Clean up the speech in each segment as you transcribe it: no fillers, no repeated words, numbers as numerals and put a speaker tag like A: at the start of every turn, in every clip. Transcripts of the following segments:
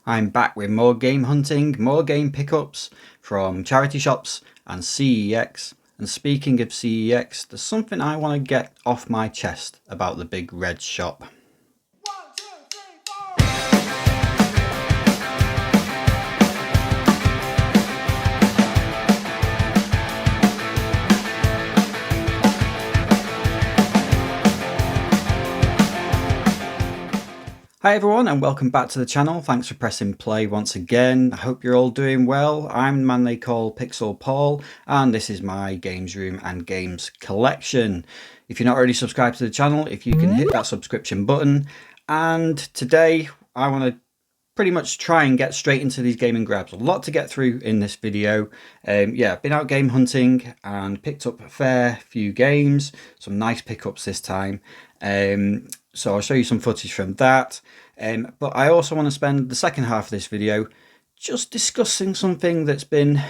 A: I'm back with more game hunting, more game pickups from charity shops and CEX. And speaking of CEX, there's something I want to get off my chest about the big red shop. Hi everyone and welcome back to the channel. Thanks for pressing play once again. I hope you're all doing well. I'm the man they call Pixel Paul and this is my games room and games collection. If you're not already subscribed to the channel, if you can hit that subscription button. And today I want to pretty much try and get straight into these gaming grabs. A lot to get through in this video. Yeah, I've been out game hunting and picked up a fair few games, some nice pickups this time. So I'll show you some footage from that. But I also want to spend the second half of this video just discussing something that's been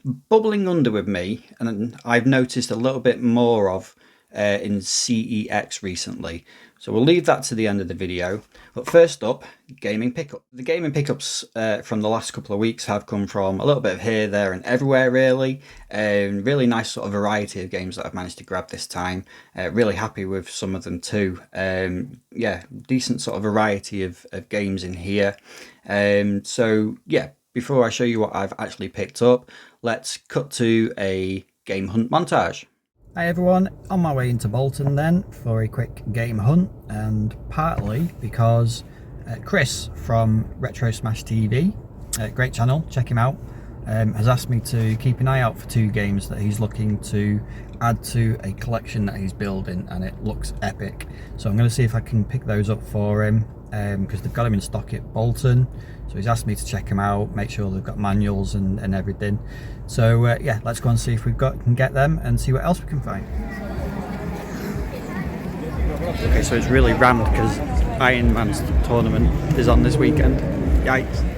A: bubbling under with me and I've noticed a little bit more of in CEX recently. So we'll leave that to the end of the video. But first up, gaming pickup. The gaming pickups from the last couple of weeks have come from a little bit of here, there and everywhere really. Really nice sort of variety of games that I've managed to grab this time. Really happy with some of them too. Yeah, decent sort of variety of games in here. So yeah, before I show you what I've actually picked up, let's cut to a game hunt montage. Hi everyone, on my way into Bolton then for a quick game hunt, and partly because Chris from Retro Smash TV, great channel, check him out, has asked me to keep an eye out for two games that he's looking to add to a collection that he's building, and it looks epic. So I'm going to see if I can pick those up for him, because they've got them in stock at Bolton. So he's asked me to check them out, make sure they've got manuals and everything. So yeah, let's go and see if can get them and see what else we can find. Okay, so it's really rammed because Iron Man's tournament is on this weekend. Yikes.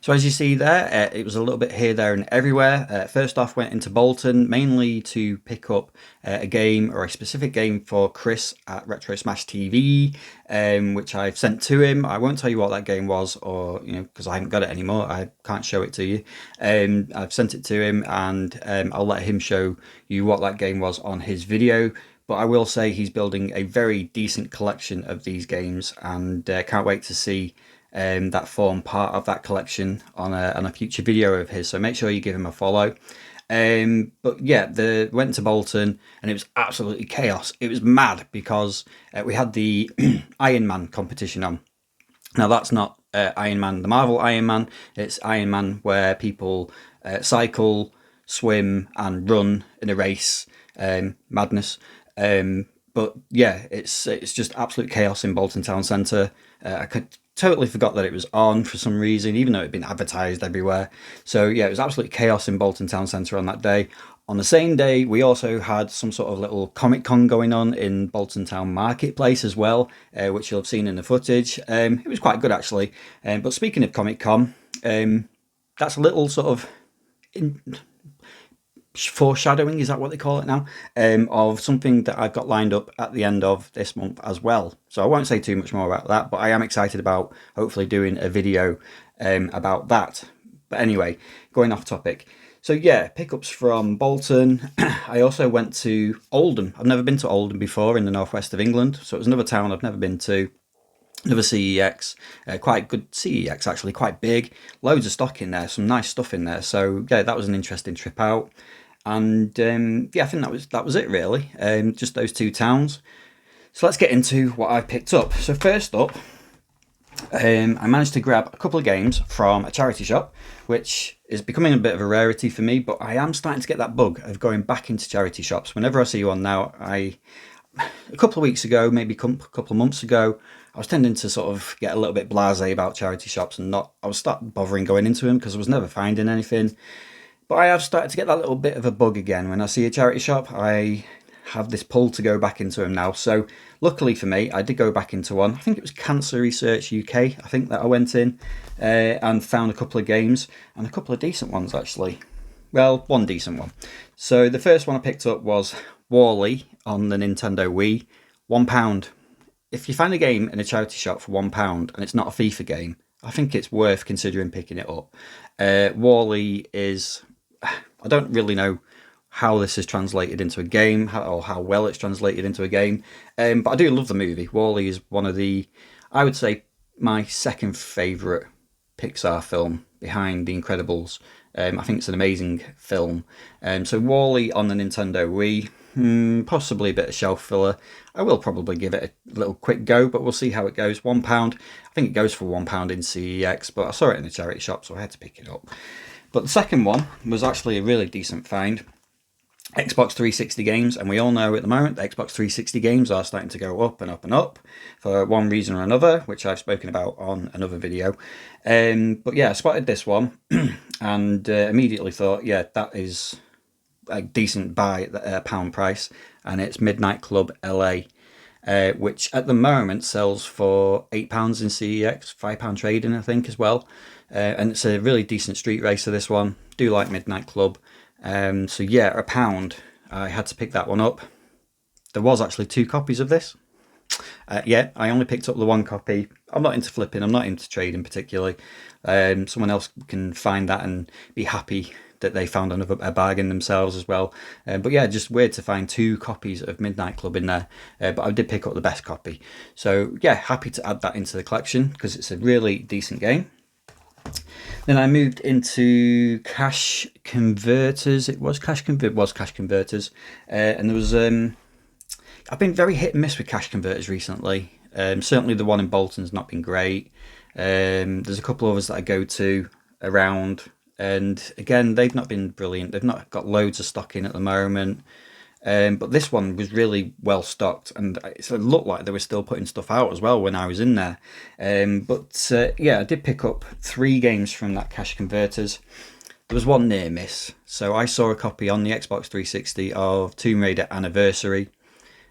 A: So as you see there, it was a little bit here, there and everywhere. First off, went into Bolton, mainly to pick up a game, or a specific game for Chris at Retro Smash TV, which I've sent to him. I won't tell you what that game was, or, you know, because I haven't got it anymore. I can't show it to you. I've sent it to him, and I'll let him show you what that game was on his video. But I will say he's building a very decent collection of these games, and can't wait to see that form part of that collection on a future video of his. So make sure you give him a follow. But yeah, went to Bolton, and it was absolutely chaos. It was mad because we had the Iron Man competition on. Now that's not Iron Man, the Marvel Iron Man. It's Iron Man where people cycle, swim, and run in a race. Madness. But yeah, it's just absolute chaos in Bolton Town Centre. I totally forgot that it was on for some reason, even though it had been advertised everywhere. So yeah, it was absolute chaos in Bolton Town Centre on that day. On the same day, we also had some sort of little Comic Con going on in Bolton Town Marketplace as well, which you'll have seen in the footage. It was quite good actually. But speaking of Comic Con, that's a little sort of foreshadowing, is that what they call it now, of something that I've got lined up at the end of this month as well. So I won't say too much more about that, but I am excited about hopefully doing a video about that. But anyway, going off topic. So yeah, pickups from Bolton. I also went to Oldham. I've never been to Oldham before in the northwest of England, so it was another town I've never been to. Another CEX, quite good CEX actually, quite big, loads of stock in there, some nice stuff in there. So yeah, that was an interesting trip out. And yeah, I think that was it really, just those two towns. So let's get into what I picked up. So first up, I managed to grab a couple of games from a charity shop, which is becoming a bit of a rarity for me, but I am starting to get that bug of going back into charity shops. Whenever I see one now, a couple of weeks ago, maybe a couple of months ago, I was tending to sort of get a little bit blasé about charity shops, and I was start bothering going into them because I was never finding anything. But I have started to get that little bit of a bug again. When I see a charity shop, I have this pull to go back into them now. So luckily for me, I did go back into one. I think it was Cancer Research UK, I think, that I went in and found a couple of games, and a couple of decent ones actually. Well, one decent one. So the first one I picked up was Wall-E on the Nintendo Wii, £1. If you find a game in a charity shop for £1 and it's not a FIFA game, I think it's worth considering picking it up. Wall-E is, I don't really know how this is translated into a game, or how well it's translated into a game, but I do love the movie. Wall-E is one of the, I would say, my second favourite Pixar film behind The Incredibles. I think it's an amazing film. So Wall-E on the Nintendo Wii, possibly a bit of shelf filler. I will probably give it a little quick go, but we'll see how it goes. £1. I think it goes for £1 in CEX, but I saw it in a charity shop, so I had to pick it up. But the second one was actually a really decent find. Xbox 360 games, and we all know at the moment the Xbox 360 games are starting to go up and up and up for one reason or another, which I've spoken about on another video. But yeah, I spotted this one and immediately thought, yeah, that is a decent buy at a pound price, and it's Midnight Club LA, which at the moment sells for £8 in CEX, £5 trading I think as well, and it's a really decent street racer, this one. Do like Midnight Club. So yeah, a £1, I had to pick that one up. There was actually 2 copies of this. Yeah, I only picked up the 1 copy. I'm not into flipping, I'm not into trading particularly. Someone else can find that and be happy that they found a bargain themselves as well. But yeah, just weird to find 2 copies of Midnight Club in there. But I did pick up the best copy. So yeah, happy to add that into the collection because it's a really decent game. Then I moved into Cash Converters. It was Cash Converters, and there was. I've been very hit and miss with Cash Converters recently. Certainly, the one in Bolton's not been great. There's a couple of others that I go to around, and again, they've not been brilliant. They've not got loads of stock in at the moment. But this one was really well stocked, and it looked like they were still putting stuff out as well when I was in there. But yeah, I did pick up 3 games from that Cash Converters. There was one near miss. So I saw a copy on the Xbox 360 of Tomb Raider Anniversary.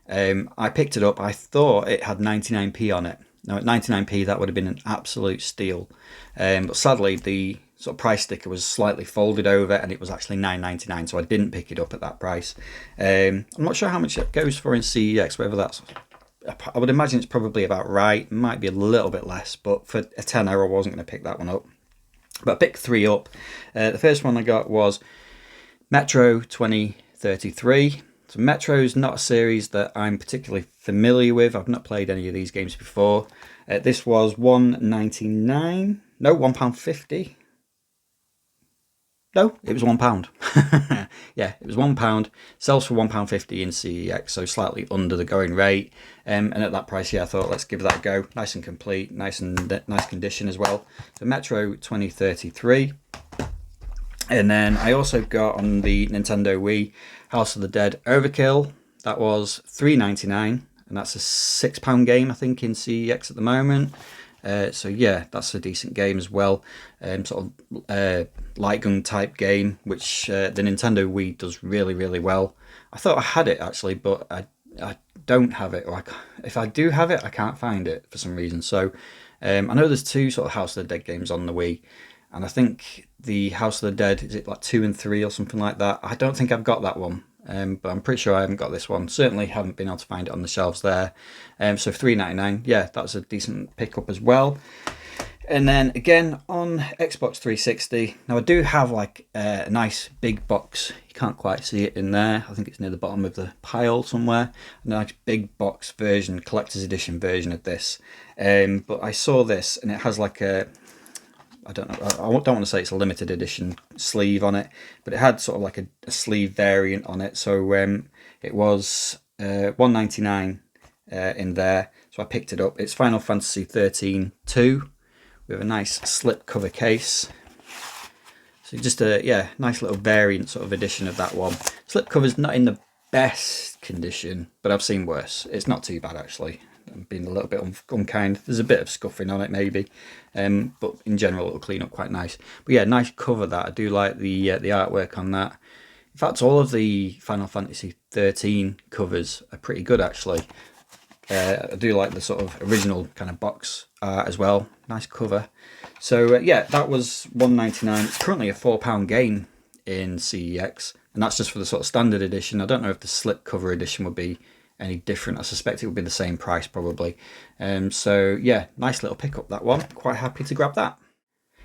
A: I picked it up. I thought it had 99p on it. Now at 99p that would have been an absolute steal. But sadly the sort of price sticker was slightly folded over, and it was actually £9.99, so I didn't pick it up at that price. I'm not sure how much it goes for in CEX, whether that's, I would imagine it's probably about right, might be a little bit less, but for a tenner I wasn't going to pick that one up. But I picked 3 up. The first one I got was Metro 2033. So Metro's not a series that I'm particularly familiar with. I've not played any of these games before. This was £1.99. No, £1.50. No, it was £1. Yeah, it was £1. Sells for £1.50 in CEX, so slightly under the going rate. And at that price, yeah, I thought let's give that a go. Nice and complete, nice condition as well. So Metro 2033. And then I also got on the Nintendo Wii House of the Dead Overkill. That was £3.99, and that's a £6 game, I think, in CEX at the moment. So yeah, that's a decent game as well. Sort of light gun type game, which the Nintendo Wii does really, really well. I thought I had it actually, but I don't have it. Or if I do have it, I can't find it for some reason. So I know there's 2 sort of House of the Dead games on the Wii, and I think the House of the Dead, is it like 2 and 3 or something like that? I don't think I've got that one. But I'm pretty sure I haven't got this one. Certainly haven't been able to find it on the shelves there. So £3.99, yeah, that's a decent pickup as well. And then again on Xbox 360, now I do have like a nice big box. You can't quite see it in there. I think it's near the bottom of the pile somewhere. A nice big box version, collector's edition version of this. But I saw this, and it has like a, I don't know, I don't want to say it's a limited edition sleeve on it, but it had sort of like a sleeve variant on it. So it was £1.99 in there. So I picked it up. It's Final Fantasy 13-2 with a nice slip cover case. So just a nice little variant sort of edition of that one. Slip cover's not in the best condition, but I've seen worse. It's not too bad actually. I'm being a little bit unkind. There's a bit of scuffing on it maybe, but in general it'll clean up quite nice. But yeah, nice cover that. I do like the artwork on that. In fact, all of the Final Fantasy 13 covers are pretty good actually. I do like the sort of original kind of box art as well. Nice cover. So yeah, that was £1.99. It's currently a £4 game in CEX, and that's just for the sort of standard edition. I don't know if the slip cover edition would be any different. I suspect it would be the same price probably. So yeah, nice little pickup that one. Quite happy to grab that.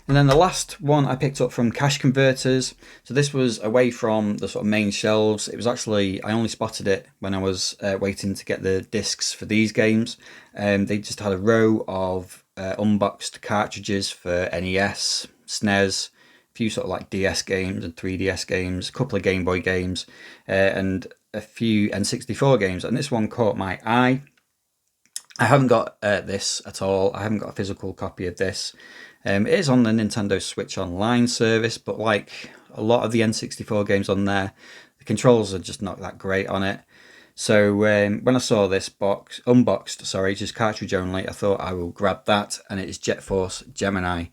A: And then the last one I picked up from Cash Converters. So this was away from the sort of main shelves. It was actually, I only spotted it when I was waiting to get the discs for these games. They just had a row of unboxed cartridges for NES, SNES, a few sort of like DS games and 3DS games, a couple of Game Boy games, and a few N64 games. And this one caught my eye. I haven't got this at all. I haven't got a physical copy of this. It is on the Nintendo Switch Online service, but like a lot of the N64 games on there, the controls are just not that great on it. So when I saw this box, unboxed, sorry, just cartridge only, I thought I will grab that, and it is Jet Force Gemini,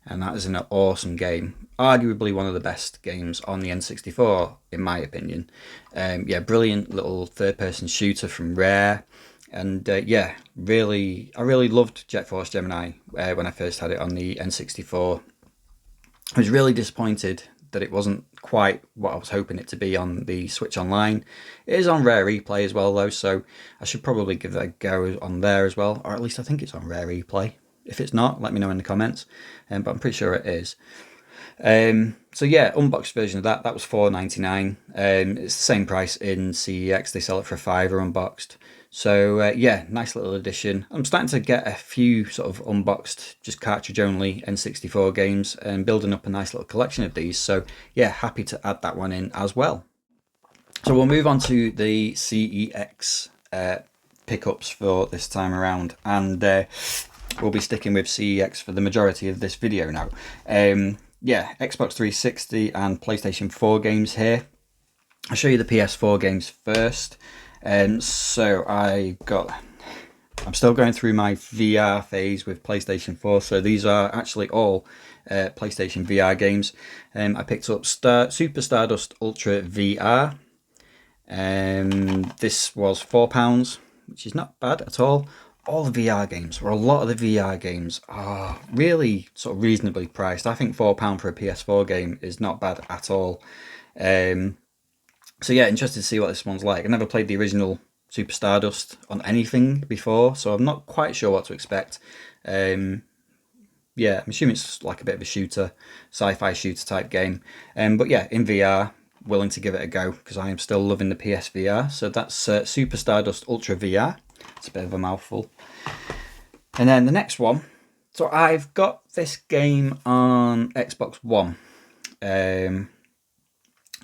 A: and that is an awesome game. Arguably one of the best games on the N64, in my opinion. Yeah, brilliant little third-person shooter from Rare. And yeah, I really loved Jet Force Gemini when I first had it on the N64. I was really disappointed that it wasn't quite what I was hoping it to be on the Switch Online. It is on Rare Replay as well though, so I should probably give that a go on there as well, or at least I think it's on Rare Replay. If it's not, let me know in the comments, but I'm pretty sure it is. So yeah, unboxed version of that was £4.99. It's the same price in CEX. They sell it for £5 unboxed. So yeah, nice little addition. I'm starting to get a few sort of unboxed, just cartridge only N64 games, and building up a nice little collection of these. So yeah, happy to add that one in as well. So we'll move on to the CEX pickups for this time around, and we'll be sticking with CEX for the majority of this video now. Yeah, Xbox 360 and PlayStation 4 games here. I'll show you the PS4 games first. So I'm still going through my VR phase with PlayStation 4. So these are actually all PlayStation VR games. I picked up Super Stardust Ultra VR. This was £4, which is not bad at all. all the VR games, or a lot of the VR games, are really sort of reasonably priced. I think £4 for a PS4 game is not bad at all. Um, so yeah, interested to see what this one's like. I never played the original Super Stardust on anything before, so I'm not quite sure what to expect. Um, yeah, I'm assuming it's like a bit of a shooter, sci-fi shooter type game. But yeah, in VR, willing to give it a go because I am still loving the PSVR. So that's Super Stardust Ultra VR. It's a bit of a mouthful. And then the next one. So I've got this game on Xbox One, and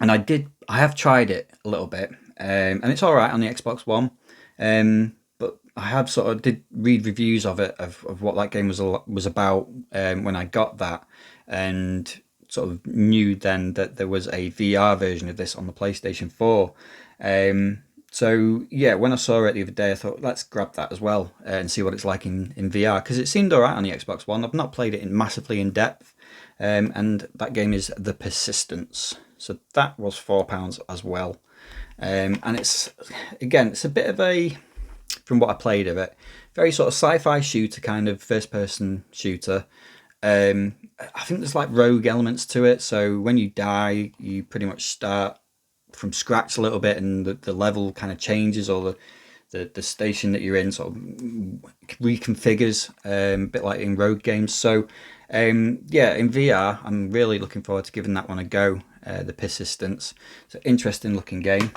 A: I have tried it a little bit, and it's all right on the Xbox One. But I have sort of did read reviews of it of what that game was about when I got that, and sort of knew then that there was a VR version of this on the PlayStation 4. So yeah, when I saw it the other day, I thought let's grab that as well and see what it's like in VR because it seemed alright on the Xbox One. I've not played it massively in depth, and that game is The Persistence. So that was £4 as well, and it's a bit of a, from what I played of it, very sort of sci-fi shooter kind of first-person shooter. I think there's like rogue elements to it, so when you die, you pretty much start from scratch a little bit, and the level kind of changes, or the station that you're in sort of reconfigures, a bit like in rogue games. So yeah, in VR, I'm really looking forward to giving that one a go. The Persistence. It's an interesting looking game.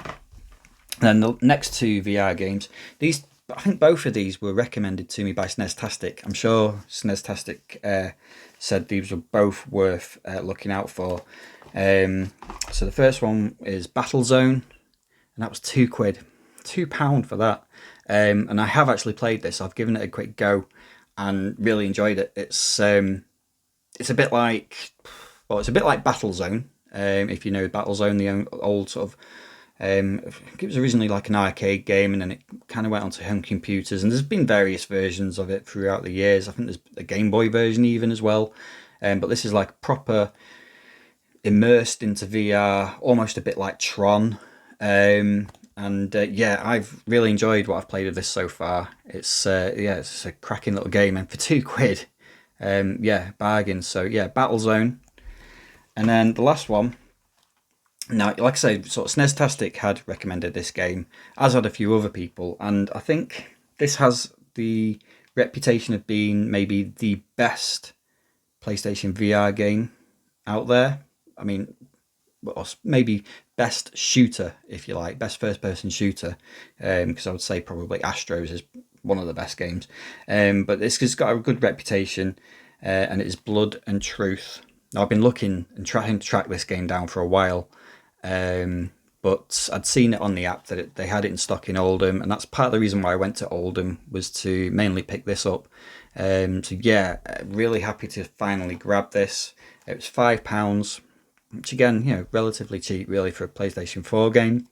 A: And then the next two VR games, these, I think both of these were recommended to me by SNEStastic. I'm sure SNEStastic said these were both worth looking out for. So the first one is Battlezone, and that was £2, £2 for that. And I have actually played this. I've given it a quick go and really enjoyed it. It's a bit like, well, it's a bit like Battlezone. If you know Battlezone, the old sort of, it was originally like an arcade game, and then it kind of went onto home computers, and there's been various versions of it throughout the years. I think there's a Game Boy version even as well, but this is like proper immersed into VR, almost a bit like Tron. Yeah, I've really enjoyed what I've played of this so far. It's it's a cracking little game, and for £2, yeah, bargain. So yeah, Battlezone. And then the last one, now, like I say, sort of SNEStastic had recommended this game, as had a few other people, and I think this has the reputation of being maybe the best PlayStation VR game out there. I mean, well, maybe best shooter, if you like, best first-person shooter, because I would say probably Astros is one of the best games. But this has got a good reputation, and it is Blood and Truth. Now, I've been looking and trying to track this game down for a while, but I'd seen it on the app that they had it in stock in Oldham, and that's part of the reason why I went to Oldham, was to mainly pick this up. So yeah, really happy to finally grab this. It was £5, which again, you know, relatively cheap really for a PlayStation 4 game.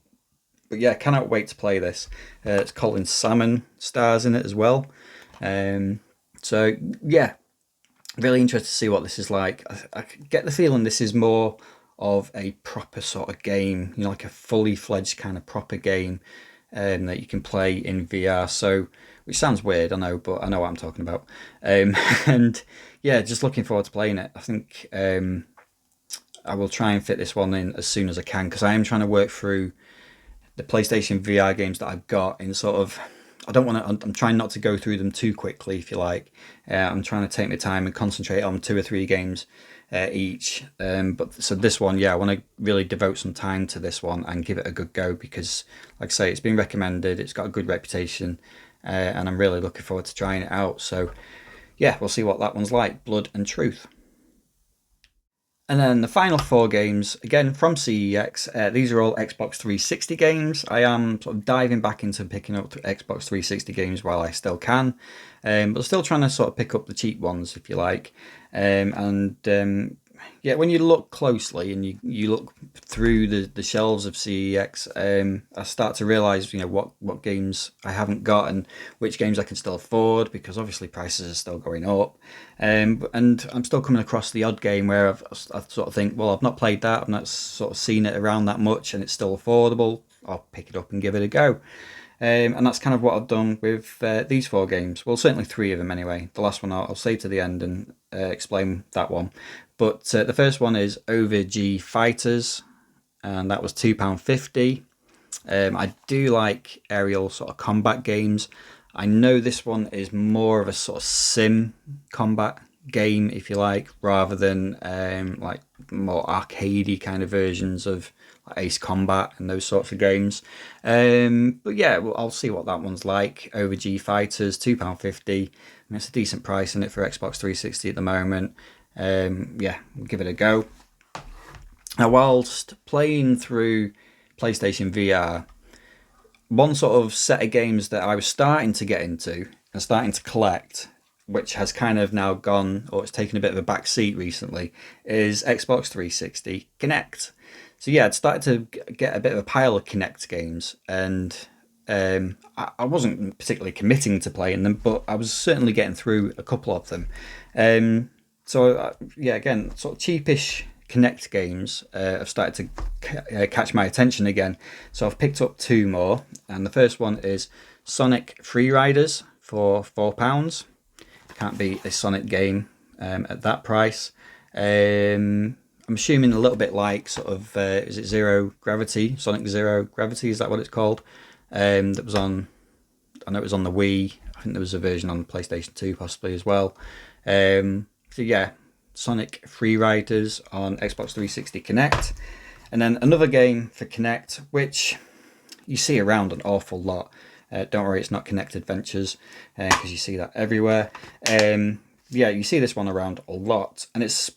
A: But yeah, cannot wait to play this. It's Colin Salmon stars in it as well. So yeah, really interested to see what this is like. I get the feeling this is more of a proper sort of game, you know, like a fully fledged kind of proper game that you can play in VR. So, which sounds weird, I know, but I know what I'm talking about. And yeah, just looking forward to playing it. I think I will try and fit this one in as soon as I can, because I am trying to work through the PlayStation VR games that I've got in sort of, I don't want to, I'm trying not to go through them too quickly, if you like. I'm trying to take my time and concentrate on 2 or 3 games each. But so this one, yeah, I want to really devote some time to this one and give it a good go, because like I say, it's been recommended, it's got a good reputation, and I'm really looking forward to trying it out. So yeah, we'll see what that one's like, Blood and Truth. And then the final 4 games, again from CEX, these are all Xbox 360 games. I am sort of diving back into picking up Xbox 360 games while I still can, but still trying to sort of pick up the cheap ones, if you like. Yeah, when you look closely and you look through the shelves of CEX, I start to realise, you know, what games I haven't got and which games I can still afford, because obviously prices are still going up. And I'm still coming across the odd game where I sort of think, well, I've not played that, I've not sort of seen it around that much, and it's still affordable. I'll pick it up and give it a go. And that's kind of what I've done with these 4 games. Well, certainly 3 of them anyway. The last one I'll save to the end and explain that one. But the first one is OverG Fighters, and that was £2.50. I do like aerial sort of combat games. I know this one is more of a sort of sim combat game, if you like, rather than like more arcadey kind of versions of like Ace Combat and those sorts of games. But yeah, well, I'll see what that one's like. OverG Fighters, £2.50. I mean, it's a decent price in it for Xbox 360 at the moment. Yeah, we'll give it a go. Now, whilst playing through PlayStation VR, one sort of set of games that I was starting to get into and starting to collect, which has kind of now gone, or it's taken a bit of a back seat recently, is Xbox 360 Kinect. So yeah, I'd started to get a bit of a pile of Kinect games, and I wasn't particularly committing to playing them, but I was certainly getting through a couple of them. Yeah, again, sort of cheapish Kinect games have started to catch my attention again. So I've picked up 2 more, and the first one is Sonic Freeriders for £4. Can't beat a Sonic game at that price. I'm assuming a little bit like sort of is it Zero Gravity, Sonic Zero Gravity? Is that what it's called? That was on. I know it was on the Wii. I think there was a version on PlayStation 2 possibly as well. So yeah, Sonic Freeriders on Xbox 360 Kinect, and then another game for Kinect which you see around an awful lot. Don't worry, it's not Kinect Adventures, because you see that everywhere. Yeah, you see this one around a lot, and it's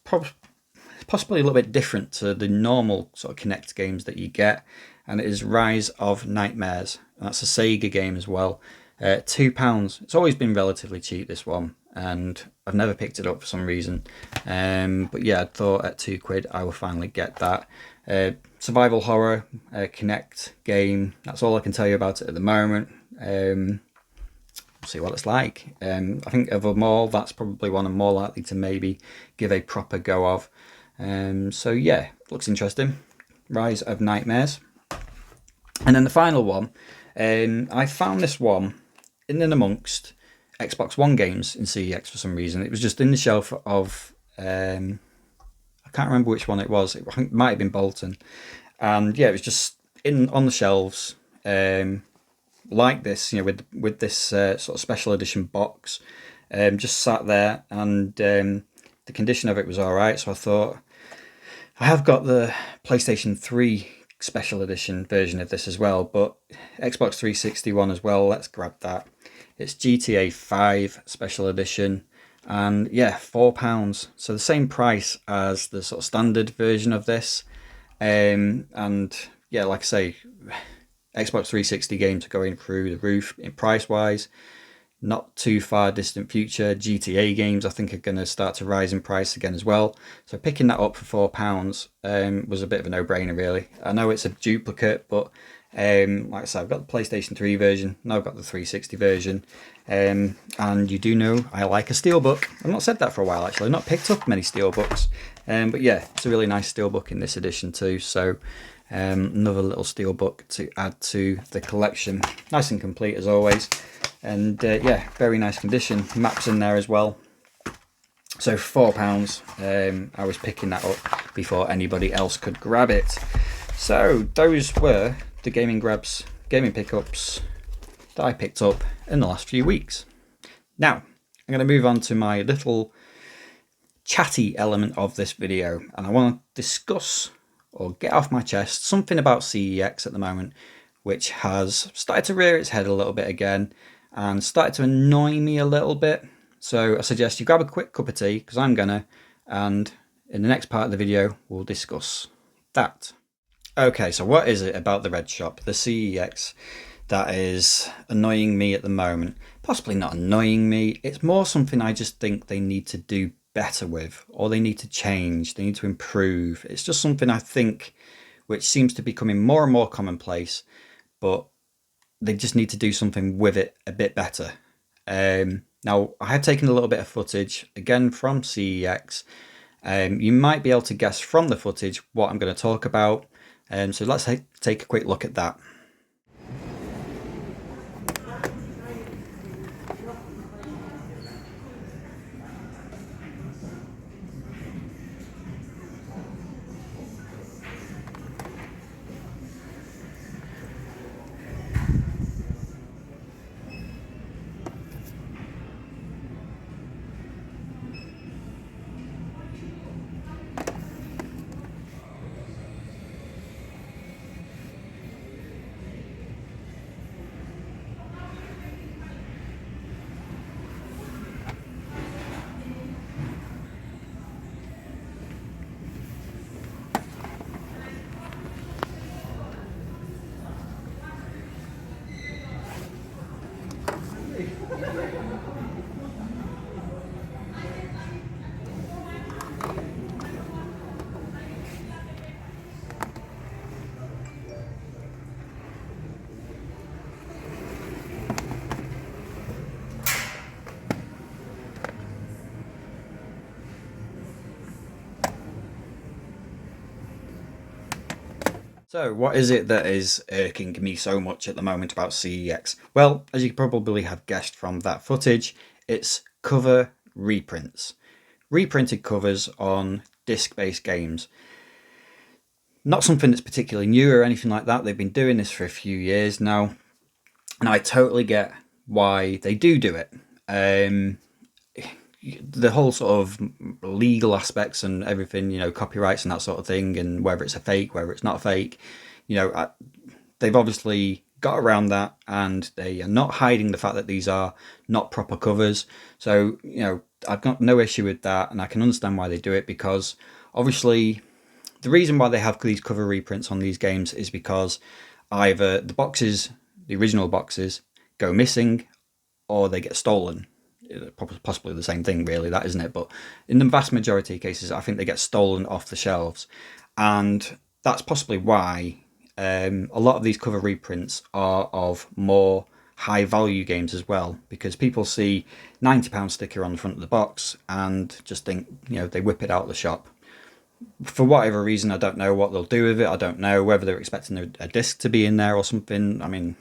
A: possibly a little bit different to the normal sort of Kinect games that you get, and it is Rise of Nightmares. That's a Sega game as well. £2. It's always been relatively cheap, this one, and I've never picked it up for some reason. But yeah, I thought at £2 I will finally get that. Survival horror Kinect game. That's all I can tell you about it at the moment. We'll see what it's like. I think of them all, that's probably one I'm more likely to maybe give a proper go of. So yeah, looks interesting. Rise of Nightmares. And then the final one, I found this one in and amongst Xbox One games in CEX for some reason. It was just in the shelf of, I can't remember which one it was. I think it might have been Bolton. And yeah, it was just on the shelves, like this, you know, with this sort of special edition box, just sat there, and the condition of it was all right. So I thought, I have got the PlayStation 3 special edition version of this as well, but Xbox 360 one as well. Let's grab that. It's GTA 5 special edition, and yeah, £4. So the same price as the sort of standard version of this. And yeah, like I say, Xbox 360 games are going through the roof in price wise. Not too far distant future, GTA games I think are going to start to rise in price again as well. So picking that up for £4 was a bit of a no-brainer really. I know it's a duplicate, but like I said, I've got the PlayStation 3 version, now I've got the 360 version. And you do know I like a steelbook. I've not said that for a while actually, I've not picked up many steelbooks. But yeah, it's a really nice steelbook in this edition too. So another little steelbook to add to the collection. Nice and complete as always. And yeah, very nice condition. Maps in there as well. So £4, I was picking that up before anybody else could grab it. So those were the gaming pickups that I picked up in the last few weeks. Now, I'm going to move on to my little chatty element of this video, and I want to discuss or get off my chest something about CEX at the moment, which has started to rear its head a little bit again and started to annoy me a little bit. So I suggest you grab a quick cup of tea, because I'm gonna, and in the next part of the video we'll discuss that. Okay, so what is it about the Red Shop, the CEX, that is annoying me at the moment? Possibly not annoying me, it's more something I just think they need to do better with, or they need to change, they need to improve. It's just something I think which seems to be becoming more and more commonplace, but they just need to do something with it a bit better. Now, I have taken a little bit of footage again from CEX. You might be able to guess from the footage what I'm going to talk about. So let's take a quick look at that. So, what is it that is irking me so much at the moment about CEX? Well, as you probably have guessed from that footage, it's cover reprints. Reprinted covers on disc-based games. Not something that's particularly new or anything like that. They've been doing this for a few years now, and I totally get why they do it. The whole sort of legal aspects and everything, copyrights and that sort of thing, and whether it's a fake, whether it's not a fake, they've obviously got around that, and they are not hiding the fact that these are not proper covers. So, I've got no issue with that, and I can understand why they do it, because obviously the reason why they have these cover reprints on these games is because either the original boxes, go missing, or they get stolen. Possibly the same thing, really, that isn't it? But in the vast majority of cases, I think they get stolen off the shelves, and that's possibly why a lot of these cover reprints are of more high value games as well, because people see £90 sticker on the front of the box and just think, they whip it out of the shop. For whatever reason, I don't know what they'll do with it. I don't know whether they're expecting a disc to be in there or something. I mean,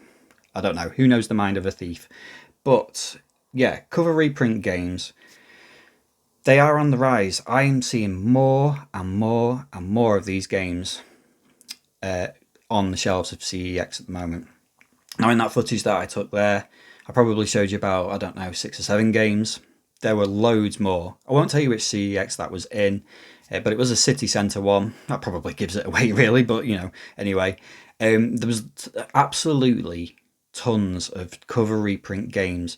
A: I don't know. Who knows the mind of a thief? But yeah, cover reprint games, they are on the rise. I am seeing more and more and more of these games on the shelves of CEX at the moment. Now, in that footage that I took there, I probably showed you about, I don't know, 6 or 7 games. There were loads more. I won't tell you which CEX that was in, but it was a city centre one. That probably gives it away, really, but, anyway. There was absolutely tons of cover reprint games.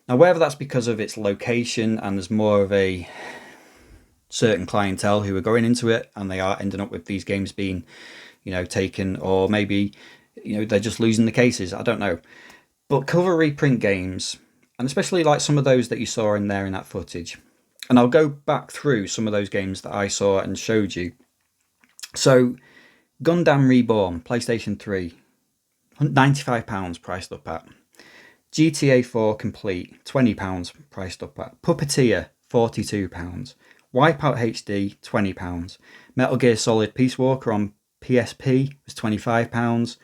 A: Now, whether that's because of its location and there's more of a certain clientele who are going into it and they are ending up with these games being, taken, or maybe, they're just losing the cases. I don't know. But cover reprint games, and especially like some of those that you saw in there in that footage, and I'll go back through some of those games that I saw and showed you. So, Gundam Reborn, PlayStation 3, £95 priced up at. GTA 4 Complete, £20 priced up at. Puppeteer, £42. Wipeout HD, £20. Metal Gear Solid Peace Walker on PSP was £25.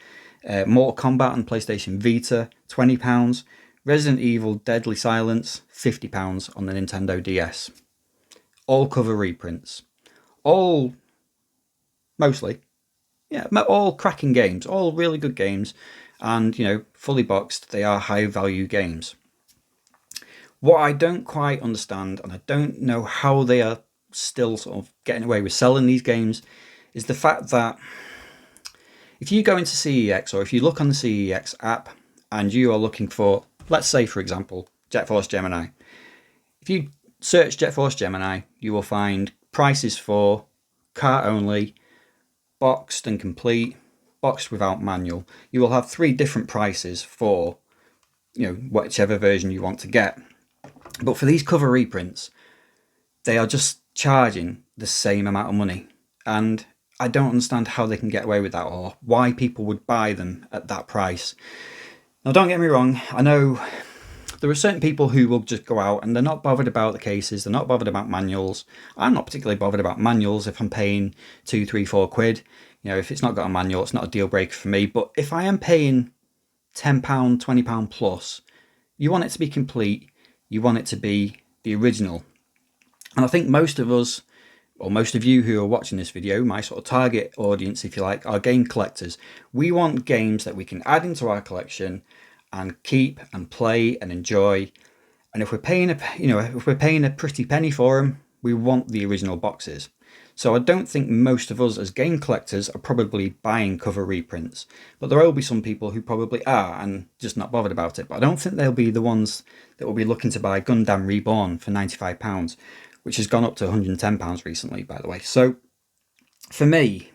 A: Mortal Kombat on PlayStation Vita, £20. Resident Evil Deadly Silence, £50 on the Nintendo DS. All cover reprints. All, mostly, all cracking games, all really good games. And, fully boxed, they are high value games. What I don't quite understand, and I don't know how they are still sort of getting away with selling these games, is the fact that if you go into CEX, or if you look on the CEX app and you are looking for, let's say, for example, Jet Force Gemini. If you search Jet Force Gemini, you will find prices for car only, boxed and complete, boxed without manual. You will have 3 different prices for, whichever version you want to get. But for these cover reprints, they are just charging the same amount of money. And I don't understand how they can get away with that, or why people would buy them at that price. Now, don't get me wrong, I know there are certain people who will just go out and they're not bothered about the cases, they're not bothered about manuals. I'm not particularly bothered about manuals if I'm paying 2, 3, 4 quid. If it's not got a manual, it's not a deal breaker for me. But if I am paying £10, £20 plus, you want it to be complete, you want it to be the original. And I think most of us, or most of you who are watching this video, my sort of target audience, if you like, are game collectors. We want games that we can add into our collection and keep and play and enjoy. And if we're paying a pretty penny for them, we want the original boxes. So I don't think most of us as game collectors are probably buying cover reprints, but there will be some people who probably are and just not bothered about it. But I don't think they'll be the ones that will be looking to buy Gundam Reborn for £95, which has gone up to £110 recently, by the way. So for me,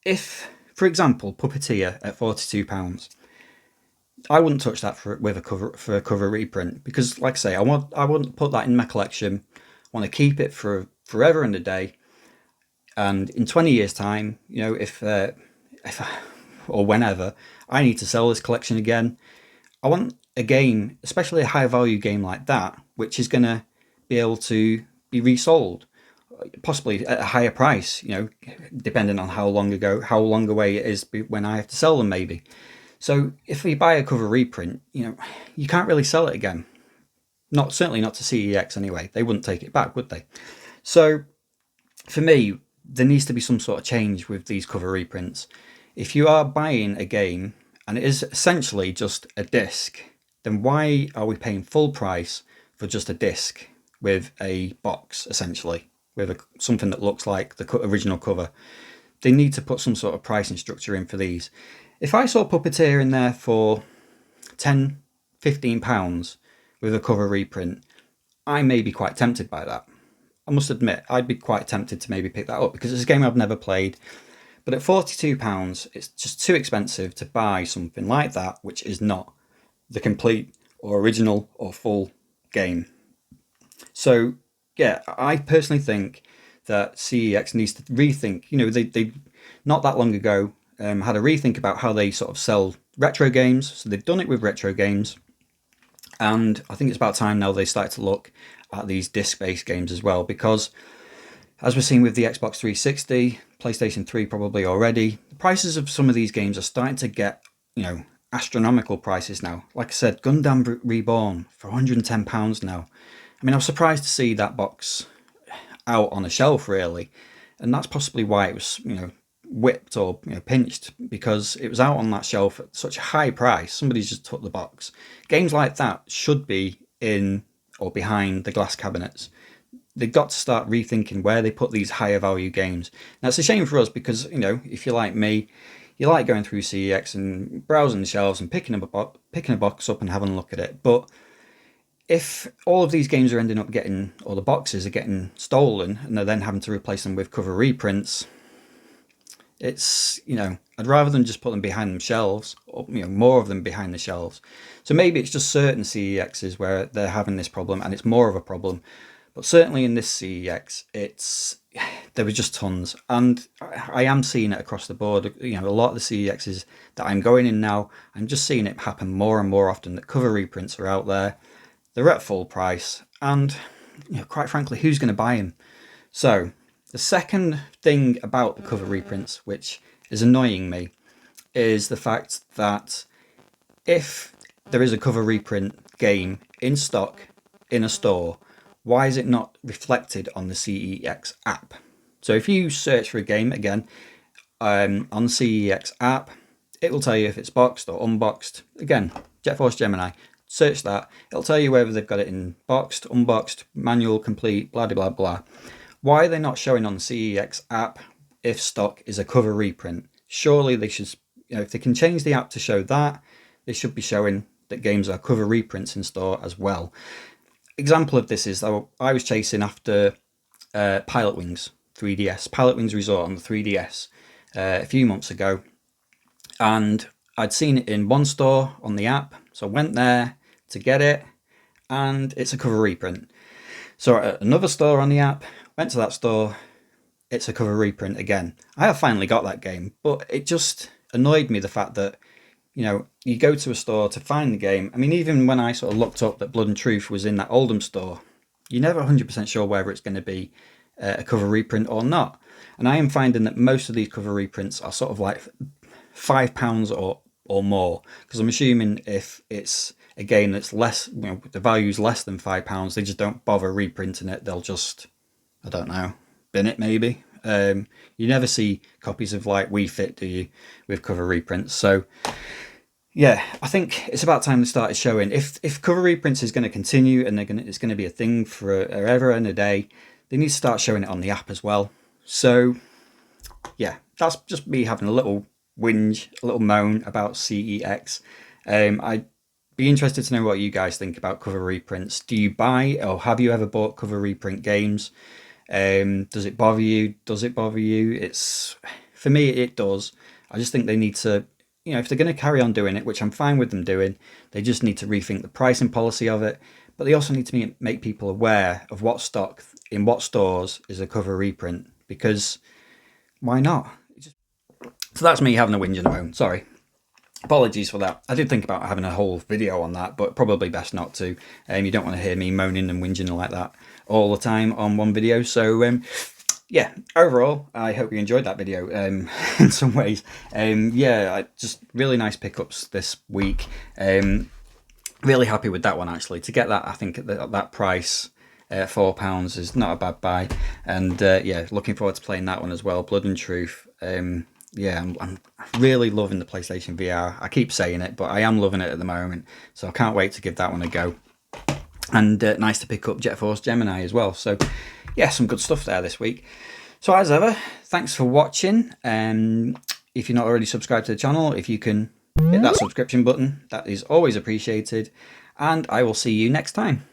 A: if, for example, Puppeteer at £42, I wouldn't touch that with a cover reprint, because, like I say, I wouldn't put that in my collection. I want to keep it for forever and a day. And in 20 years' time, if or whenever I need to sell this collection again, I want a game, especially a high value game like that, which is going to be able to be resold, possibly at a higher price. Depending on how long away it is when I have to sell them, maybe. So if we buy a cover reprint, you can't really sell it again. Certainly not to CEX anyway. They wouldn't take it back, would they? So for me, there needs to be some sort of change with these cover reprints. If you are buying a game and it is essentially just a disc, then why are we paying full price for just a disc with a box, essentially, with something that looks like the original cover? They need to put some sort of pricing structure in for these. If I saw Puppeteer in there for £10, £15 with a cover reprint, I may be quite tempted by that. I must admit, I'd be quite tempted to maybe pick that up, because it's a game I've never played. But at £42, it's just too expensive to buy something like that, which is not the complete or original or full game. So, yeah, I personally think that CEX needs to rethink. They not that long ago had a rethink about how they sort of sell retro games. So they've done it with retro games. And I think it's about time now they start to look at these disc-based games as well, because as we're seeing with the Xbox 360, PlayStation 3 probably already, the prices of some of these games are starting to get, astronomical prices now. Like I said, Gundam Reborn for £110 now. I mean, I was surprised to see that box out on a shelf, really. And that's possibly why it was, whipped or pinched, because it was out on that shelf at such a high price. Somebody's just took the box. Games like that should be in or behind the glass cabinets. They've got to start rethinking where they put these higher value games. Now, it's a shame for us because, if you're like me, you like going through CEX and browsing the shelves and picking a box up and having a look at it. But if all of these games are ending up getting, or the boxes are getting stolen, and they're then having to replace them with cover reprints, it's, I'd rather than just put them behind them shelves, or, more of them behind the shelves. So maybe it's just certain CEXs where they're having this problem and it's more of a problem. But certainly in this CEX, there was just tons. And I am seeing it across the board. A lot of the CEXs that I'm going in now, I'm just seeing it happen more and more often, that cover reprints are out there. They're at full price. And, quite frankly, who's going to buy them? So the second thing about the cover reprints, which is annoying me, is the fact that if there is a cover reprint game in stock in a store, why is it not reflected on the CEX app? So if you search for a game, again, on the CEX app, it will tell you if it's boxed or unboxed. Again, Jet Force Gemini, search that. It'll tell you whether they've got it in boxed, unboxed, manual, complete, blah, blah, blah. Why are they not showing on the CEX app if stock is a cover reprint? Surely they should, if they can change the app to show that, they should be showing that games are cover reprints in store as well. Example of this is I was chasing after Pilot Wings 3DS, Pilot Wings Resort on the 3DS a few months ago, and I'd seen it in one store on the app, so I went there to get it, and it's a cover reprint. So at another store on the app, went to that store, it's a cover reprint again. I have finally got that game, but it just annoyed me, the fact that you go to a store to find the game. I mean, even when I sort of looked up that Blood and Truth was in that Oldham store, you're never 100% sure whether it's going to be a cover reprint or not. And I am finding that most of these cover reprints are sort of like £5 or more, because I'm assuming if it's a game that's less, the value's less than £5, they just don't bother reprinting it. They'll just, I don't know, bin it maybe. You never see copies of like Wii Fit, do you, with cover reprints? So yeah, I think it's about time they started showing. If cover reprints is going to continue and it's going to be a thing forever and a day, they need to start showing it on the app as well. So yeah, that's just me having a little whinge, a little moan about CEX. I'd be interested to know what you guys think about cover reprints. Do you buy, or have you ever bought cover reprint games? Does it bother you? Does it bother you? For me, it does. I just think they need to you know, if they're going to carry on doing it, which I'm fine with them doing, they just need to rethink the pricing policy of it. But they also need to make people aware of what stock in what stores is a cover reprint, because why not? So that's me having a whinge and a moan. Sorry. Apologies for that. I did think about having a whole video on that, but probably best not to. You don't want to hear me moaning and whinging like that all the time on one video. So yeah, overall, I hope you enjoyed that video in some ways. Yeah, just really nice pickups this week. Really happy with that one, actually. To get that, I think at that price, £4 is not a bad buy. And yeah, looking forward to playing that one as well, Blood and Truth. Yeah, I'm really loving the PlayStation VR. I keep saying it, but I am loving it at the moment. So I can't wait to give that one a go. And nice to pick up Jet Force Gemini as well. So yeah, some good stuff there this week. So as ever, thanks for watching. If you're not already subscribed to the channel, if you can hit that subscription button, that is always appreciated. And I will see you next time.